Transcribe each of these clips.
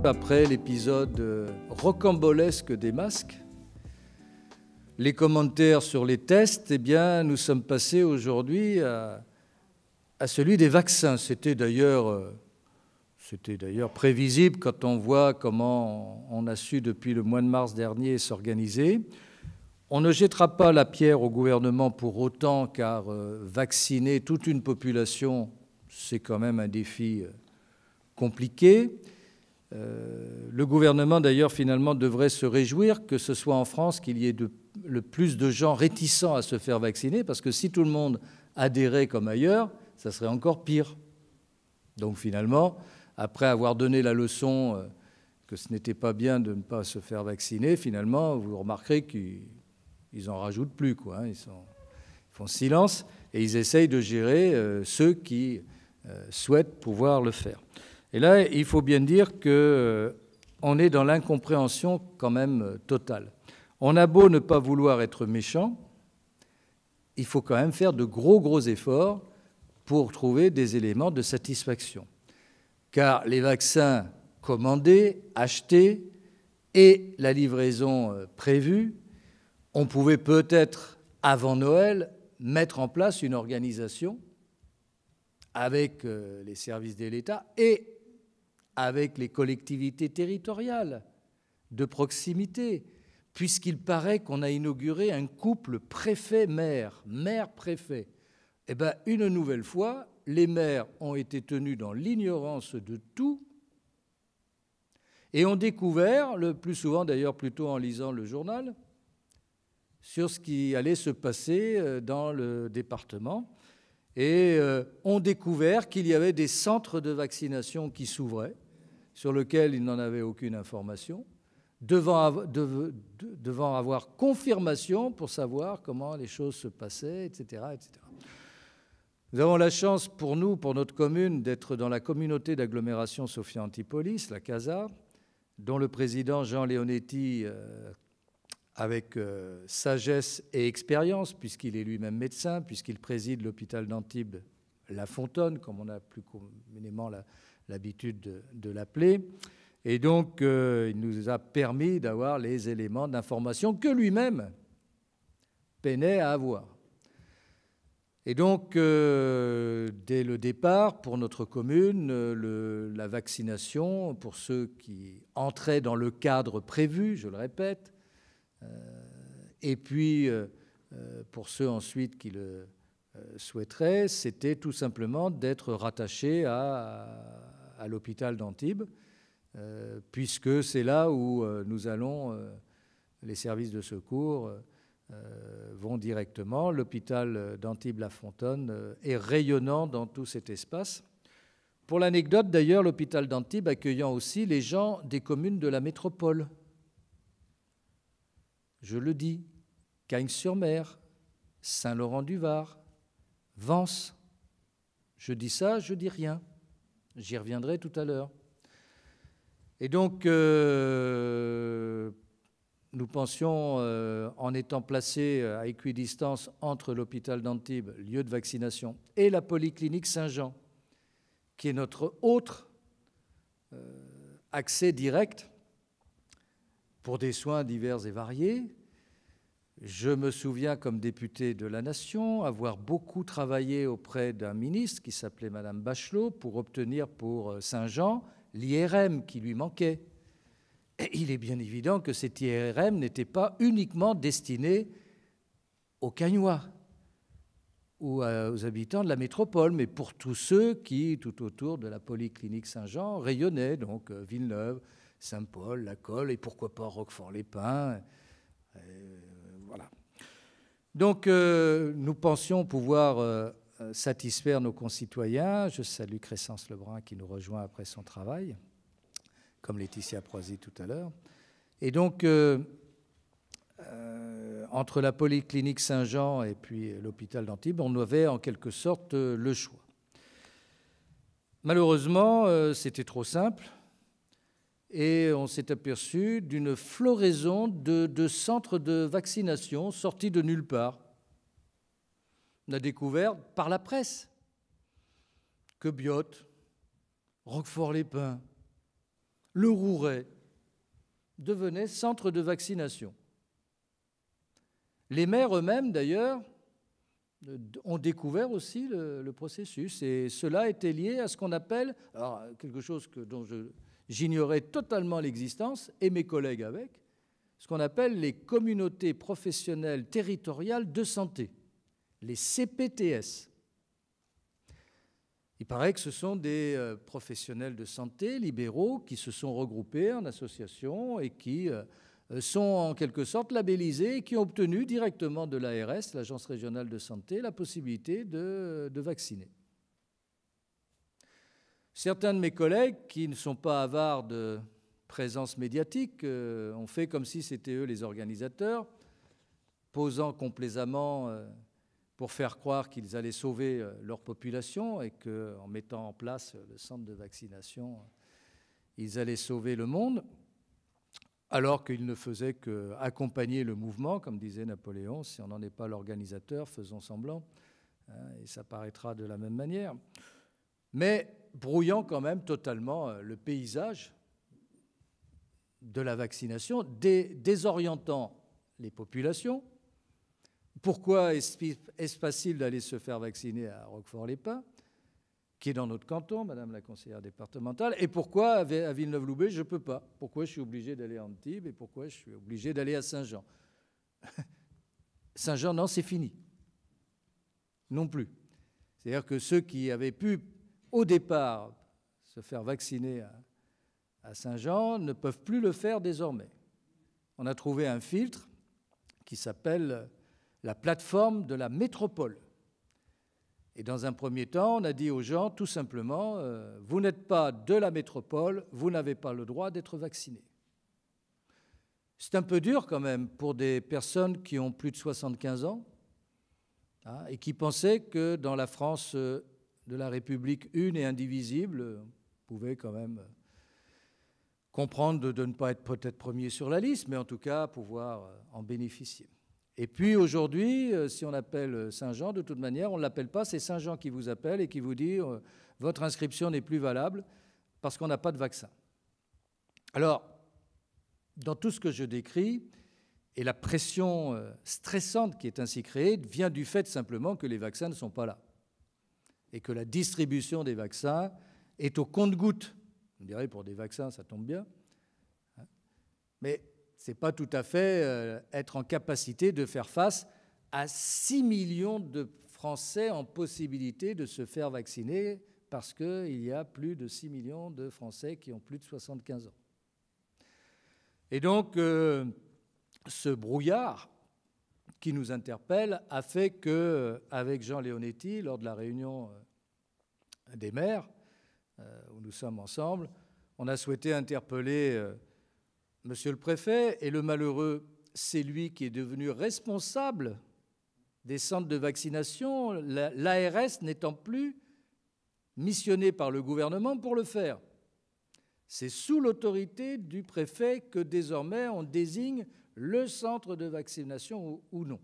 après l'épisode rocambolesque des masques, les commentaires sur les tests, eh bien, nous sommes passés aujourd'hui à celui des vaccins. C'était d'ailleurs prévisible quand on voit comment on a su depuis le mois de mars dernier s'organiser. On ne jettera pas la pierre au gouvernement pour autant, car vacciner toute une population, c'est quand même un défi compliqué. Le gouvernement, d'ailleurs, finalement, devrait se réjouir que ce soit en France qu'il y ait le plus de gens réticents à se faire vacciner, parce que si tout le monde adhérait comme ailleurs, ça serait encore pire. Donc finalement, après avoir donné la leçon que ce n'était pas bien de ne pas se faire vacciner, finalement, vous remarquerez qu'ils n'en rajoutent plus, quoi. Ils font silence et ils essayent de gérer ceux qui souhaitent pouvoir le faire. Et là, il faut bien dire qu'on est dans l'incompréhension quand même totale. On a beau ne pas vouloir être méchant, il faut quand même faire de gros efforts pour trouver des éléments de satisfaction. Car les vaccins commandés, achetés et la livraison prévue, on pouvait peut-être, avant Noël, mettre en place une organisation avec les services de l'État et avec les collectivités territoriales de proximité, puisqu'il paraît qu'on a inauguré un couple préfet-maire, maire-préfet. Eh bien, une nouvelle fois, les maires ont été tenus dans l'ignorance de tout et ont découvert, le plus souvent d'ailleurs plutôt en lisant le journal, sur ce qui allait se passer dans le département, et ont découvert qu'il y avait des centres de vaccination qui s'ouvraient, sur lesquels ils n'en avaient aucune information, devant avoir confirmation pour savoir comment les choses se passaient, etc., etc. Nous avons la chance pour nous, pour notre commune, d'être dans la communauté d'agglomération Sophia Antipolis, la CASA, dont le président Jean Leonetti, avec sagesse et expérience, puisqu'il est lui-même médecin, puisqu'il préside l'hôpital d'Antibes La Fontaine, comme on a plus communément l'habitude de l'appeler. Et donc, il nous a permis d'avoir les éléments d'information que lui-même peinait à avoir. Et donc, dès le départ, pour notre commune, la vaccination, pour ceux qui entraient dans le cadre prévu, je le répète, et puis pour ceux ensuite qui le souhaiteraient, c'était tout simplement d'être rattaché à l'hôpital d'Antibes, puisque c'est là où nous allons, les services de secours vont directement. L'hôpital d'Antibes-La Fontaine est rayonnant dans tout cet espace. Pour l'anecdote, d'ailleurs, l'hôpital d'Antibes accueillant aussi les gens des communes de la métropole. Je le dis, Cagnes-sur-Mer, Saint-Laurent-du-Var, Vence. Je dis ça, je dis rien. J'y reviendrai tout à l'heure. Et donc, nous pensions, en étant placés à équidistance entre l'hôpital d'Antibes, lieu de vaccination, et la polyclinique Saint-Jean, qui est notre autre accès direct pour des soins divers et variés. Je me souviens, comme député de la Nation, avoir beaucoup travaillé auprès d'un ministre qui s'appelait Madame Bachelot pour obtenir pour Saint-Jean l'IRM qui lui manquait. Et il est bien évident que cet IRM n'était pas uniquement destiné aux Cagnois ou aux habitants de la métropole, mais pour tous ceux qui, tout autour de la polyclinique Saint-Jean, rayonnaient, donc Villeneuve, Saint-Paul, La Colle, et pourquoi pas Roquefort-les-Pins. Voilà. Donc, nous pensions pouvoir satisfaire nos concitoyens. Je salue Crescence Lebrun qui nous rejoint après son travail, comme Laetitia Proisy tout à l'heure. Et donc, entre la polyclinique Saint-Jean et puis l'hôpital d'Antibes, on avait en quelque sorte le choix. Malheureusement, c'était trop simple et on s'est aperçu d'une floraison de centres de vaccination sortis de nulle part. On a découvert par la presse que Biot, Roquefort-les-Pins, le Rouret devenait centre de vaccination. Les maires eux-mêmes, d'ailleurs, ont découvert aussi le processus, et cela était lié à ce qu'on appelle, alors quelque chose dont j'ignorais totalement l'existence, et mes collègues avec, ce qu'on appelle les communautés professionnelles territoriales de santé, les CPTS. Il paraît que ce sont des professionnels de santé libéraux qui se sont regroupés en association et qui sont en quelque sorte labellisés et qui ont obtenu directement de l'ARS, l'Agence régionale de santé, la possibilité de vacciner. Certains de mes collègues, qui ne sont pas avares de présence médiatique, ont fait comme si c'était eux les organisateurs, posant complaisamment pour faire croire qu'ils allaient sauver leur population et qu'en mettant en place le centre de vaccination, ils allaient sauver le monde, alors qu'ils ne faisaient qu'accompagner le mouvement, comme disait Napoléon, si on n'en est pas l'organisateur, faisons semblant, et ça paraîtra de la même manière, mais brouillant quand même totalement le paysage de la vaccination, désorientant les populations. Pourquoi est-ce facile d'aller se faire vacciner à Roquefort-les-Pins, qui est dans notre canton, Madame la conseillère départementale, et pourquoi à Villeneuve-Loubet, je ne peux pas? Pourquoi je suis obligé d'aller à Antibes et pourquoi je suis obligé d'aller à Saint-Jean? Saint-Jean, non, c'est fini. Non plus. C'est-à-dire que ceux qui avaient pu, au départ, se faire vacciner à Saint-Jean ne peuvent plus le faire désormais. On a trouvé un filtre qui s'appelle la plateforme de la métropole. Et dans un premier temps, on a dit aux gens, tout simplement, vous n'êtes pas de la métropole, vous n'avez pas le droit d'être vacciné. C'est un peu dur quand même pour des personnes qui ont plus de 75 ans et qui pensaient que dans la France de la République une et indivisible, on pouvait quand même comprendre de ne pas être peut-être premier sur la liste, mais en tout cas pouvoir en bénéficier. Et puis aujourd'hui, si on appelle Saint-Jean, de toute manière, on ne l'appelle pas, c'est Saint-Jean qui vous appelle et qui vous dit « votre inscription n'est plus valable parce qu'on n'a pas de vaccin ». Alors, dans tout ce que je décris, et la pression stressante qui est ainsi créée vient du fait simplement que les vaccins ne sont pas là et que la distribution des vaccins est au compte-gouttes. On dirait pour des vaccins, ça tombe bien, mais ce n'est pas tout à fait être en capacité de faire face à 6 millions de Français en possibilité de se faire vacciner parce qu'il y a plus de 6 millions de Français qui ont plus de 75 ans. Et donc, ce brouillard qui nous interpelle a fait qu'avec Jean Leonetti, lors de la réunion des maires, où nous sommes ensemble, on a souhaité interpeller Monsieur le préfet, et le malheureux, c'est lui qui est devenu responsable des centres de vaccination, l'ARS n'étant plus missionné par le gouvernement pour le faire. C'est sous l'autorité du préfet que désormais on désigne le centre de vaccination ou non.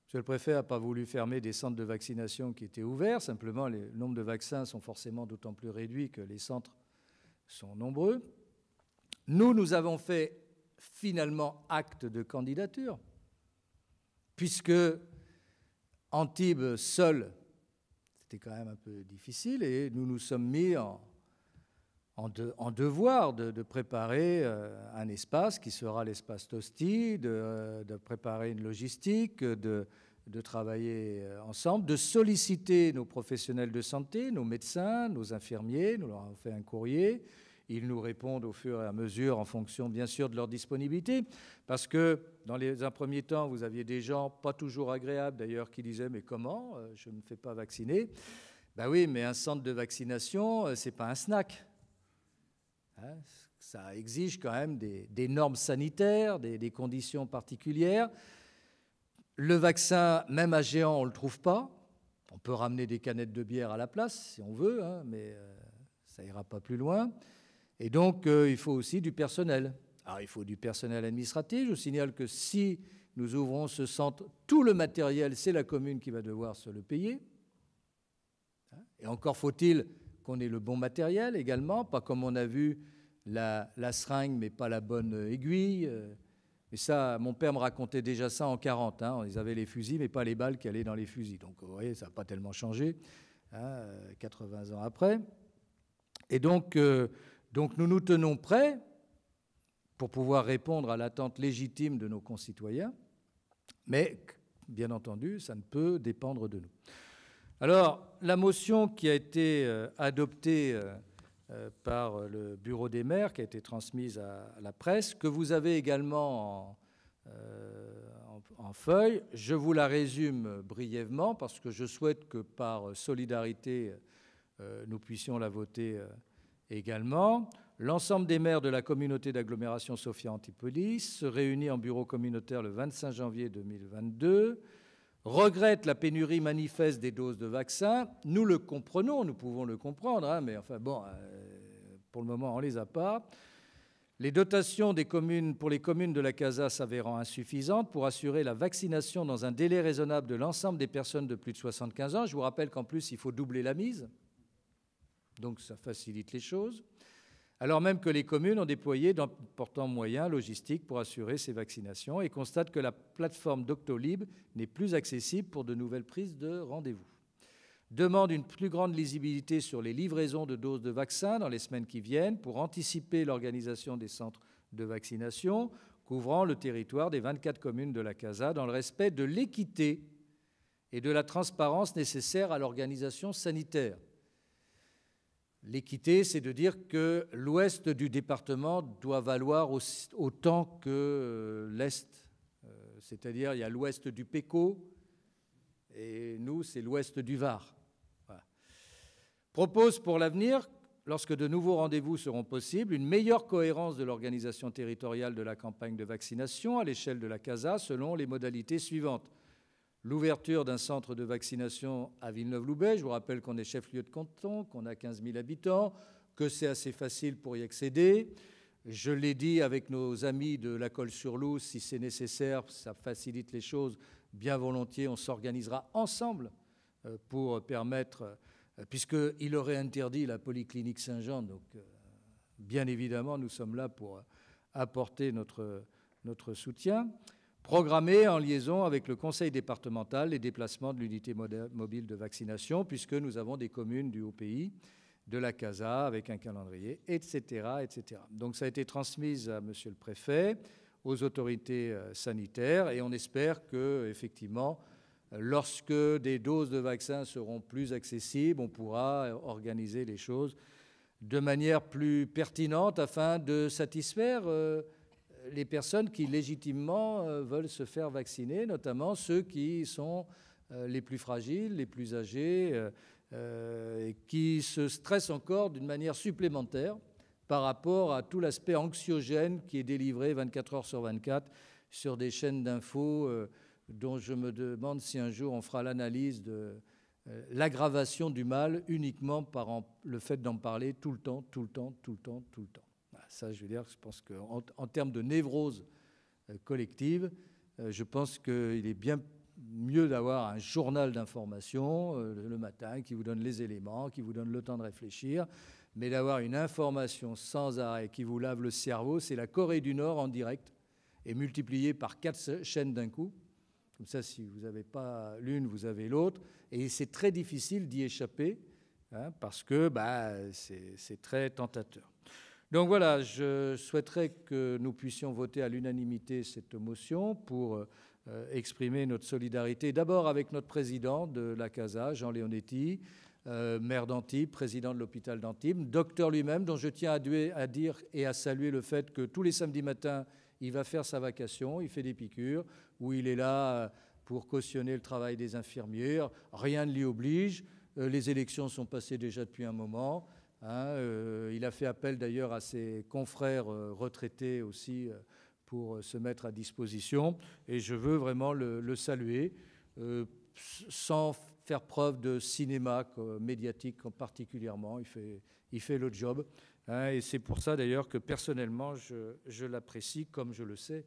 Monsieur le préfet n'a pas voulu fermer des centres de vaccination qui étaient ouverts, simplement le nombre de vaccins sont forcément d'autant plus réduits que les centres sont nombreux. Nous avons fait finalement acte de candidature, puisque Antibes seul, c'était quand même un peu difficile, et nous nous sommes mis en devoir de préparer un espace qui sera l'espace Tosti, de préparer une logistique, de travailler ensemble, de solliciter nos professionnels de santé, nos médecins, nos infirmiers. Nous leur avons fait un courrier. Ils nous répondent au fur et à mesure en fonction, bien sûr, de leur disponibilité. Parce que, dans un premier temps, vous aviez des gens, pas toujours agréables d'ailleurs, qui disaient « Mais comment? Je ne me fais pas vacciner. » Ben oui, mais un centre de vaccination, ce n'est pas un snack. Hein, ça exige quand même des normes sanitaires, des conditions particulières. Le vaccin, même à géant, on ne le trouve pas. On peut ramener des canettes de bière à la place, si on veut, hein, mais ça n'ira pas plus loin. Et donc, il faut aussi du personnel. Alors, il faut du personnel administratif. Je vous signale que si nous ouvrons ce centre, tout le matériel, c'est la commune qui va devoir se le payer. Et encore faut-il qu'on ait le bon matériel également, pas comme on a vu la seringue, mais pas la bonne aiguille. Mais ça, mon père me racontait déjà ça en 40. Hein. Ils avaient les fusils, mais pas les balles qui allaient dans les fusils. Donc, vous voyez, ça n'a pas tellement changé, hein, 80 ans après. Et donc, nous nous tenons prêts pour pouvoir répondre à l'attente légitime de nos concitoyens. Mais, bien entendu, ça ne peut dépendre de nous. Alors, la motion qui a été adoptée par le Bureau des maires, qui a été transmise à la presse, que vous avez également en feuille, je vous la résume brièvement, parce que je souhaite que par solidarité, nous puissions la voter également. L'ensemble des maires de la communauté d'agglomération Sophia Antipolis se réunit en bureau communautaire le 25 janvier 2022, regrette la pénurie manifeste des doses de vaccins. Nous le comprenons, nous pouvons le comprendre, hein, mais enfin bon, pour le moment, on ne les a pas. Les dotations des communes, pour les communes de la CASA s'avérant insuffisantes pour assurer la vaccination dans un délai raisonnable de l'ensemble des personnes de plus de 75 ans. Je vous rappelle qu'en plus, il faut doubler la mise, donc ça facilite les choses. Alors même que les communes ont déployé d'importants moyens logistiques pour assurer ces vaccinations et constatent que la plateforme Doctolib n'est plus accessible pour de nouvelles prises de rendez-vous. Demande une plus grande lisibilité sur les livraisons de doses de vaccins dans les semaines qui viennent pour anticiper l'organisation des centres de vaccination couvrant le territoire des 24 communes de la CASA dans le respect de l'équité et de la transparence nécessaires à l'organisation sanitaire. L'équité, c'est de dire que l'ouest du département doit valoir autant que l'est. C'est-à-dire, il y a l'ouest du Péco et nous, c'est l'ouest du Var. Voilà. Propose pour l'avenir, lorsque de nouveaux rendez-vous seront possibles, une meilleure cohérence de l'organisation territoriale de la campagne de vaccination à l'échelle de la CASA selon les modalités suivantes. L'ouverture d'un centre de vaccination à Villeneuve-Loubet. Je vous rappelle qu'on est chef-lieu de canton, qu'on a 15 000 habitants, que c'est assez facile pour y accéder. Je l'ai dit avec nos amis de la Colle-sur-Louse, si c'est nécessaire, ça facilite les choses. Bien volontiers, on s'organisera ensemble pour permettre, puisqu'il aurait interdit la polyclinique Saint-Jean. Donc, bien évidemment, nous sommes là pour apporter notre soutien. Programmer en liaison avec le conseil départemental les déplacements de l'unité mobile de vaccination, puisque nous avons des communes du Haut-Pays, de la CASA, avec un calendrier, etc., etc. Donc ça a été transmis à Monsieur le Préfet, aux autorités sanitaires, et on espère que, effectivement, lorsque des doses de vaccins seront plus accessibles, on pourra organiser les choses de manière plus pertinente afin de satisfaire les personnes qui légitimement veulent se faire vacciner, notamment ceux qui sont les plus fragiles, les plus âgés, et qui se stressent encore d'une manière supplémentaire par rapport à tout l'aspect anxiogène qui est délivré 24 heures sur 24 sur des chaînes d'infos dont je me demande si un jour on fera l'analyse de l'aggravation du mal uniquement par le fait d'en parler tout le temps, tout le temps, tout le temps, tout le temps. Ça, je veux dire, je pense qu'en termes de névrose collective, je pense qu'il est bien mieux d'avoir un journal d'information le matin qui vous donne les éléments, qui vous donne le temps de réfléchir, mais d'avoir une information sans arrêt qui vous lave le cerveau, c'est la Corée du Nord en direct et multipliée par 4 chaînes d'un coup. Comme ça, si vous n'avez pas l'une, vous avez l'autre. Et c'est très difficile d'y échapper hein, parce que c'est très tentateur. Donc voilà, je souhaiterais que nous puissions voter à l'unanimité cette motion pour exprimer notre solidarité, d'abord avec notre président de la CASA, Jean Leonetti, maire d'Antibes, président de l'hôpital d'Antibes, docteur lui-même, dont je tiens à dire et à saluer le fait que tous les samedis matins, il va faire sa vacation, il fait des piqûres, où il est là pour cautionner le travail des infirmières. Rien ne l'y oblige. Les élections sont passées déjà depuis un moment. Il a fait appel d'ailleurs à ses confrères retraités aussi pour se mettre à disposition. Et je veux vraiment le saluer, sans faire preuve de cinéma médiatique particulièrement. Il fait le job. Et c'est pour ça d'ailleurs que personnellement, je l'apprécie, comme je le sais,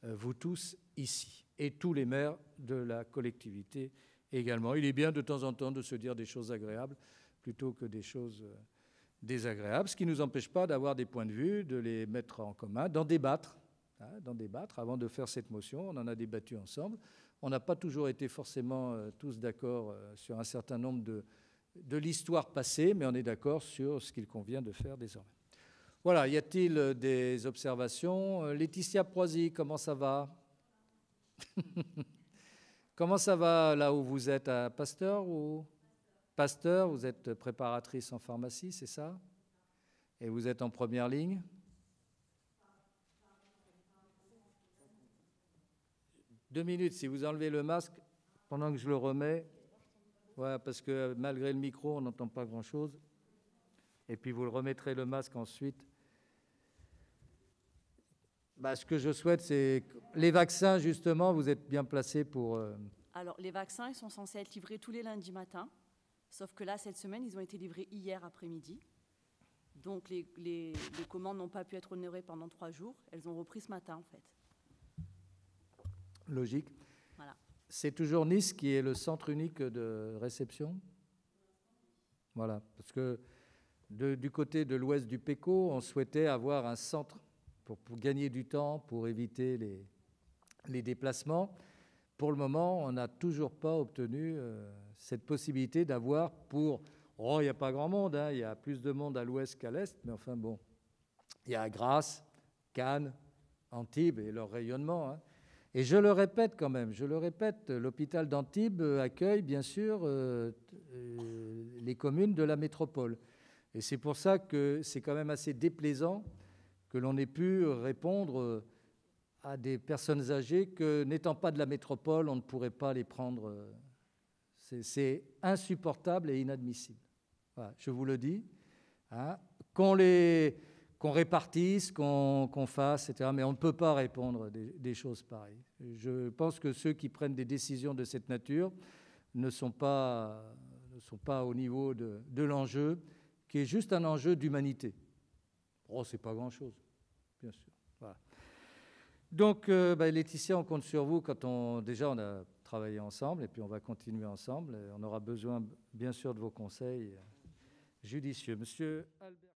vous tous ici, et tous les maires de la collectivité également. Il est bien de temps en temps de se dire des choses agréables plutôt que des choses désagréables, ce qui ne nous empêche pas d'avoir des points de vue, de les mettre en commun, d'en débattre. Avant de faire cette motion, on en a débattu ensemble. On n'a pas toujours été forcément tous d'accord sur un certain nombre de l'histoire passée, mais on est d'accord sur ce qu'il convient de faire désormais. Voilà, y a-t-il des observations? Laetitia Proisy, comment ça va? Comment ça va là où vous êtes, à Pasteur ou Pasteur, vous êtes préparatrice en pharmacie, c'est ça? Et vous êtes en première ligne? Deux minutes, si vous enlevez le masque pendant que je le remets. Ouais, parce que malgré le micro, on n'entend pas grand-chose. Et puis vous le remettrez le masque ensuite. Ce que je souhaite, c'est les vaccins, justement, vous êtes bien placés pour... Alors, les vaccins, ils sont censés être livrés tous les lundis matins, sauf que là, cette semaine, ils ont été livrés hier après-midi. Donc, les commandes n'ont pas pu être honorées pendant 3 jours. Elles ont repris ce matin, en fait. Logique. Voilà. C'est toujours Nice qui est le centre unique de réception? Voilà, parce que du côté de l'ouest du PECO, on souhaitait avoir un centre pour gagner du temps, pour éviter les déplacements. Pour le moment, on n'a toujours pas obtenu cette possibilité d'avoir pour... Oh, il n'y a pas grand monde, hein, il y a plus de monde à l'ouest qu'à l'est, mais enfin bon, il y a Grasse, Cannes, Antibes et leur rayonnement. Hein. Et je le répète quand même, l'hôpital d'Antibes accueille bien sûr les communes de la métropole. Et c'est pour ça que c'est quand même assez déplaisant que l'on ait pu répondre à des personnes âgées que, n'étant pas de la métropole, on ne pourrait pas les prendre. C'est insupportable et inadmissible. Voilà, je vous le dis. Hein, qu'on répartisse, qu'on fasse, etc. Mais on ne peut pas répondre des choses pareilles. Je pense que ceux qui prennent des décisions de cette nature ne sont pas au niveau de l'enjeu, qui est juste un enjeu d'humanité. Oh, c'est pas grand-chose, bien sûr. Voilà. Donc, Laetitia, on compte sur vous déjà on a travaillé ensemble et puis on va continuer ensemble. Et on aura besoin, bien sûr, de vos conseils judicieux. Monsieur Albert.